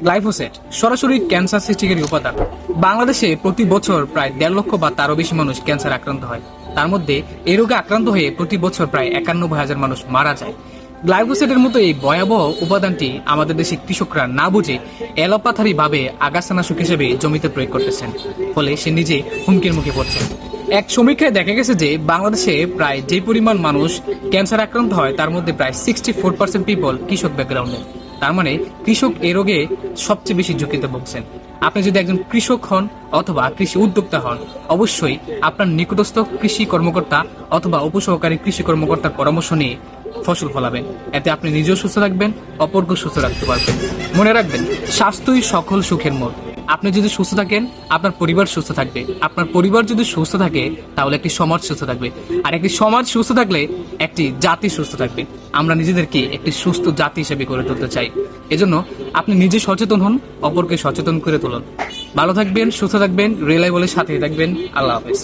Glyphosate সরাসরি cancer সৃষ্টিকারী উপাদান। বাংলাদেশে প্রতি বছর প্রায় 1.5 লক্ষ বা তারও বেশি মানুষ ক্যান্সার আক্রান্ত হয়। তার মধ্যে এই রোগে আক্রান্ত হয়ে প্রতি বছর প্রায় 91,000 মানুষ মারা যায়। গ্লাইফোসেটের মতো এই ভয়াবহ উপাদানটি আমাদের দেশে কৃষকরা না বুঝে এলোপাথারি ভাবে আগাছানাশক হিসেবে জমিতে প্রয়োগ করতেছেন, ফলে সে নিজে হুমকির মুখে পড়ছেন। এক সমীক্ষায় দেখা গেছে যে বাংলাদেশে প্রায় যে পরিমাণ মানুষ ক্যান্সার আক্রান্ত হয় তার মধ্যে প্রায় 64% পিপল কৃষক ব্যাকগ্রাউন্ডে। তার মানে কৃষক এই রোগে সবচেয়ে বেশি ঝুঁকিতে ভুগছেন। আপনি যদি একজন কৃষক হন অথবা কৃষি উদ্যোক্তা হন, অবশ্যই আপনার নিকটস্থ কৃষি কর্মকর্তা অথবা উপসহকারী কৃষি কর্মকর্তার পরামর্শ নিয়ে ফসল ফলাবেন। এতে আপনি নিজেও সুস্থ থাকবেন, অপরকে সুস্থ রাখতে পারবেন। মনে রাখবেন, স্বাস্থ্যই সকল সুখের মূল। আপনি যদি সুস্থ থাকেন, আপনার পরিবার সুস্থ থাকবে। আপনার পরিবার যদি সুস্থ থাকে, তাহলে একটি সমাজ সুস্থ থাকবে। আর একটি সমাজ সুস্থ থাকলে একটি জাতি সুস্থ থাকবে। আমরা নিজেদেরকে একটি সুস্থ জাতি হিসেবে গড়ে তুলতে চাই। এজন্য আপনি নিজে সচেতন হন, অপরকে সচেতন করে তুলুন। ভালো থাকবেন, সুস্থ থাকবেন, রিলায়েবলের সাথে থাকবেন। আল্লাহ হাফেজ।